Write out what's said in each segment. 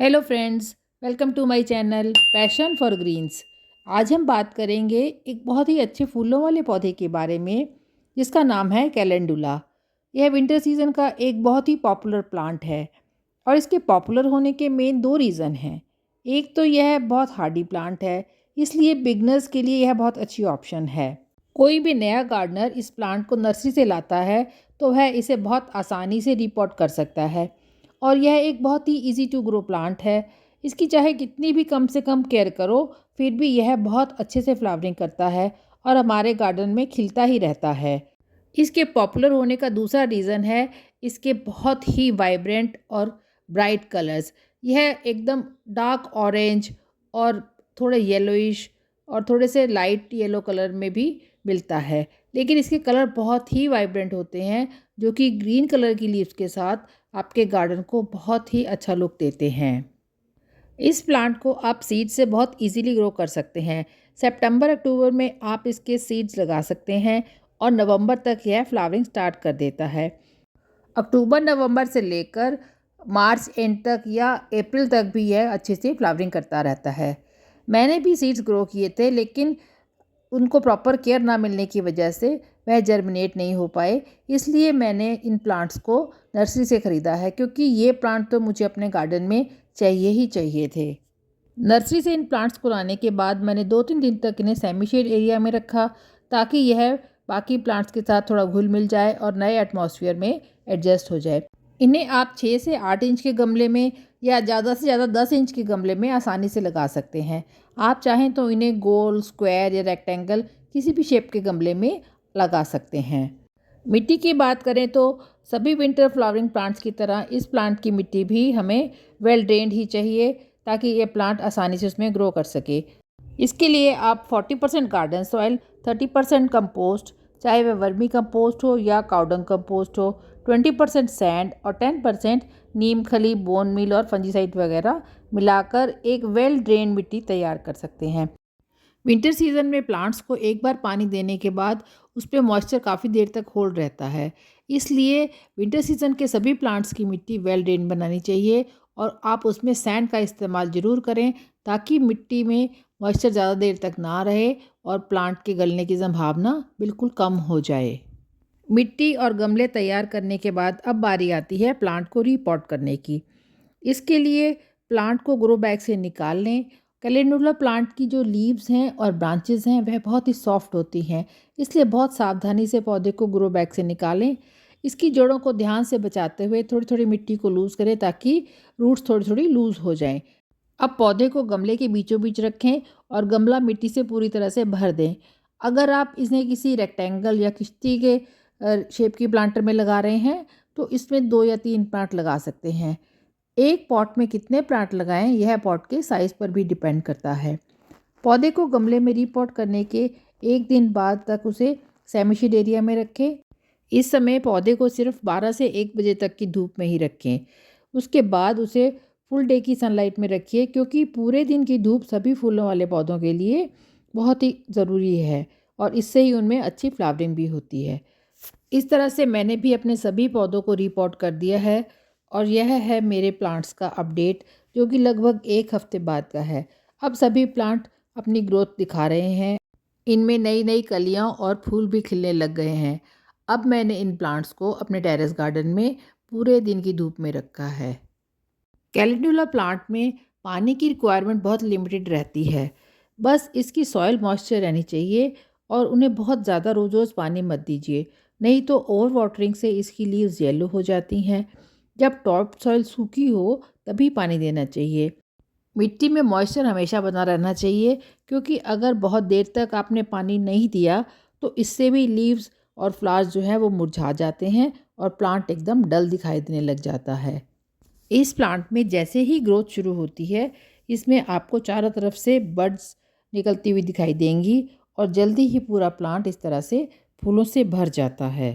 Hello friends, welcome to my channel passion for greens. आज हम बात करेंगे एक बहुत ही अच्छे फूलों वाले पौधे के बारे में जिसका नाम है कैलेंडुला। यह विंटर सीजन का एक बहुत ही पॉपुलर प्लांट है और इसके पॉपुलर होने के मेन दो रीज़न हैं। एक तो यह बहुत हार्डी प्लांट है, इसलिए बिगनर्स के लिए यह बहुत अच्छी ऑप्शन है। कोई भी नया गार्डनर इस प्लांट को नर्सरी से लाता है तो वह इसे बहुत आसानी से रिपोर्ट कर सकता है और यह एक बहुत ही इजी टू ग्रो प्लांट है। इसकी चाहे कितनी भी कम से कम केयर करो, फिर भी यह बहुत अच्छे से फ्लावरिंग करता है और हमारे गार्डन में खिलता ही रहता है। इसके पॉपुलर होने का दूसरा रीज़न है इसके बहुत ही वाइब्रेंट और ब्राइट कलर्स। यह एकदम डार्क ऑरेंज और थोड़े येलोइश और थोड़े से लाइट येलो कलर में भी मिलता है, लेकिन इसके कलर बहुत ही वाइब्रेंट होते हैं जो कि ग्रीन कलर की लीव्स के साथ आपके गार्डन को बहुत ही अच्छा लुक देते हैं। इस प्लांट को आप सीड से बहुत इजीली ग्रो कर सकते हैं। सितंबर अक्टूबर में आप इसके सीड्स लगा सकते हैं और नवंबर तक यह फ्लावरिंग स्टार्ट कर देता है। अक्टूबर नवंबर से लेकर मार्च एंड तक या अप्रैल तक भी यह अच्छे से फ्लावरिंग करता रहता है। मैंने भी सीड्स ग्रो किए थे, लेकिन उनको प्रॉपर केयर ना मिलने की वजह से वह जर्मिनेट नहीं हो पाए। इसलिए मैंने इन प्लांट्स को नर्सरी से ख़रीदा है, क्योंकि ये प्लांट तो मुझे अपने गार्डन में चाहिए ही चाहिए थे। नर्सरी से इन प्लांट्स को लाने के बाद मैंने 2-3 दिन तक इन्हें सेमी शेड एरिया में रखा, ताकि यह बाकी प्लांट्स के साथ थोड़ा घुल मिल जाए और नए एटमॉस्फेयर में एडजस्ट हो जाए। इन्हें आप 6 से 8 इंच के गमले में या ज़्यादा से ज़्यादा 10 इंच के गमले में आसानी से लगा सकते हैं। आप चाहें तो इन्हें गोल, स्क्वायर या रेक्टेंगल किसी भी शेप के गमले में लगा सकते हैं। मिट्टी की बात करें तो सभी विंटर फ्लावरिंग प्लांट्स की तरह इस प्लांट की मिट्टी भी हमें वेल ड्रेन्ड ही चाहिए, ताकि ये प्लांट आसानी से उसमें ग्रो कर सके। इसके लिए आप 40% गार्डन सॉइल, 30% कंपोस्ट, चाहे वह वर्मी कंपोस्ट हो या काउडंग कंपोस्ट हो, 20% सैंड और 10% नीम खली, बोन मील और फंजीसाइड वगैरह मिलाकर एक वेल ड्रेन मिट्टी तैयार कर सकते हैं। विंटर सीजन में प्लांट्स को एक बार पानी देने के बाद उस पर मॉइस्चर काफ़ी देर तक होल्ड रहता है। इसलिए विंटर सीजन के सभी प्लांट्स की मिट्टी वेल ड्रेन बनानी चाहिए और आप उसमें सैंड का इस्तेमाल ज़रूर करें, ताकि मिट्टी में मॉइस्चर ज़्यादा देर तक ना रहे और प्लांट के गलने की संभावना बिल्कुल कम हो जाए। मिट्टी और गमले तैयार करने के बाद अब बारी आती है प्लांट को रीपॉट करने की। इसके लिए प्लांट को ग्रो बैग से निकाल लें। कैलेंडुला प्लांट की जो लीव्स हैं और ब्रांचेस हैं वह बहुत ही सॉफ्ट होती हैं, इसलिए बहुत सावधानी से पौधे को ग्रो बैग से निकालें। इसकी जड़ों को ध्यान से बचाते हुए थोड़ी थोड़ी मिट्टी को लूज़ करें, ताकि रूट्स थोड़ी थोड़ी लूज़ हो जाएं। अब पौधे को गमले के बीचों बीच रखें और गमला मिट्टी से पूरी तरह से भर दें। अगर आप इन्हें किसी रेक्टेंगल या किश्ती के शेप की प्लांटर में लगा रहे हैं तो इसमें 2 या 3 प्लांट लगा सकते हैं। एक पॉट में कितने प्लांट लगाएं यह पॉट के साइज़ पर भी डिपेंड करता है। पौधे को गमले में रीपॉट करने के 1 दिन बाद तक उसे सेमी शेड एरिया में रखें। इस समय पौधे को सिर्फ 12 से 1 बजे तक की धूप में ही रखें। उसके बाद उसे फुल डे की सनलाइट में रखिए, क्योंकि पूरे दिन की धूप सभी फूलों वाले पौधों के लिए बहुत ही ज़रूरी है और इससे ही उनमें अच्छी फ्लावरिंग भी होती है। इस तरह से मैंने भी अपने सभी पौधों को रीपॉट कर दिया है और यह है मेरे प्लांट्स का अपडेट, जो कि लगभग 1 हफ्ते बाद का है। अब सभी प्लांट अपनी ग्रोथ दिखा रहे हैं। इनमें नई नई कलियां और फूल भी खिलने लग गए हैं। अब मैंने इन प्लांट्स को अपने टेरेस गार्डन में पूरे दिन की धूप में रखा है। कैलेंडुला प्लांट में पानी की रिक्वायरमेंट बहुत लिमिटेड रहती है। बस इसकी सॉइल मॉइस्चर रहनी चाहिए और उन्हें बहुत ज़्यादा रोज़ रोज़ पानी मत दीजिए, नहीं तो ओवर वाटरिंग से इसकी लीव्स येलो हो जाती हैं। जब टॉप सॉइल सूखी हो तभी पानी देना चाहिए। मिट्टी में मॉइस्चर हमेशा बना रहना चाहिए, क्योंकि अगर बहुत देर तक आपने पानी नहीं दिया तो इससे भी लीव्स और फ्लावर्स जो हैं वो मुरझा जाते हैं और प्लांट एकदम डल दिखाई देने लग जाता है। इस प्लांट में जैसे ही ग्रोथ शुरू होती है, इसमें आपको चारों तरफ से बड्स निकलती हुई दिखाई देंगी और जल्दी ही पूरा प्लांट इस तरह से फूलों से भर जाता है।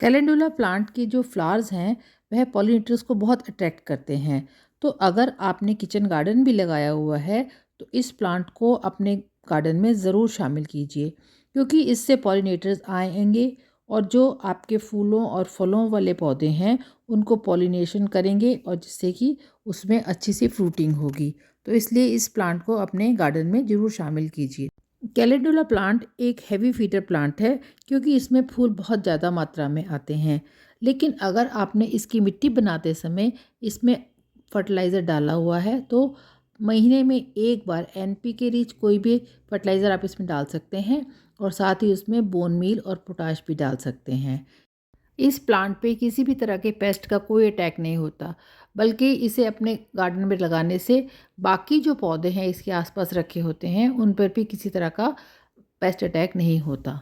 कैलेंडुला प्लांट के जो फ्लावर्स हैं वह पॉलिनेटर्स को बहुत अट्रैक्ट करते हैं। तो अगर आपने किचन गार्डन भी लगाया हुआ है तो इस प्लांट को अपने गार्डन में ज़रूर शामिल कीजिए, क्योंकि इससे पॉलिनेटर्स आएंगे और जो आपके फूलों और फलों वाले पौधे हैं उनको पॉलिनेशन करेंगे और जिससे कि उसमें अच्छी सी फ्रूटिंग होगी। तो इसलिए इस प्लांट को अपने गार्डन में ज़रूर शामिल कीजिए। कैलेंडुला प्लांट एक हैवी फीडर प्लांट है क्योंकि इसमें फूल बहुत ज़्यादा मात्रा में आते हैं। लेकिन अगर आपने इसकी मिट्टी बनाते समय इसमें फर्टिलाइज़र डाला हुआ है तो महीने में एक बार NPK रिच कोई भी फर्टिलाइज़र आप इसमें डाल सकते हैं और साथ ही उसमें बोन मील और पोटाश भी डाल सकते हैं। इस प्लांट पे किसी भी तरह के पेस्ट का कोई अटैक नहीं होता, बल्कि इसे अपने गार्डन में लगाने से बाकी जो पौधे हैं इसके आसपास रखे होते हैं उन पर भी किसी तरह का पेस्ट अटैक नहीं होता।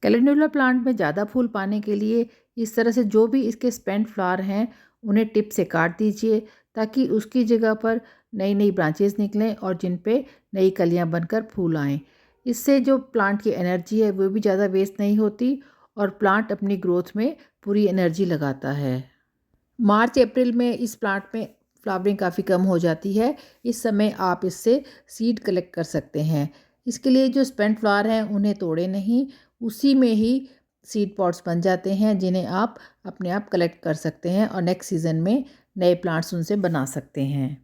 कैलेंडुला प्लांट में ज़्यादा फूल पाने के लिए इस तरह से जो भी इसके स्पेंट फ्लावर हैं उन्हें टिप से काट दीजिए ताकि उसकी जगह पर नई नई ब्रांचेस निकलें और जिन पे नई कलियां बनकर फूल आएँ। इससे जो प्लांट की एनर्जी है वो भी ज़्यादा वेस्ट नहीं होती और प्लांट अपनी ग्रोथ में पूरी एनर्जी लगाता है। मार्च अप्रैल में इस प्लांट में फ्लावरिंग काफ़ी कम हो जाती है। इस समय आप इससे सीड कलेक्ट कर सकते हैं। इसके लिए जो स्पेंट फ्लावर हैं उन्हें तोड़े नहीं, उसी में ही सीड पॉट्स बन जाते हैं जिन्हें आप अपने आप कलेक्ट कर सकते हैं और नेक्स्ट सीज़न में नए प्लांट्स उनसे बना सकते हैं।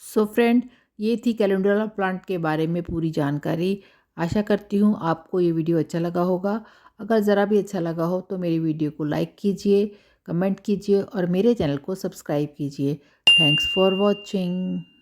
सो फ्रेंड, ये थी कैलेंडुला प्लांट के बारे में पूरी जानकारी। आशा करती हूँ आपको ये वीडियो अच्छा लगा होगा। अगर ज़रा भी अच्छा लगा हो तो मेरी वीडियो को लाइक कीजिए, कमेंट कीजिए और मेरे चैनल को सब्सक्राइब कीजिए। Thanks for watching.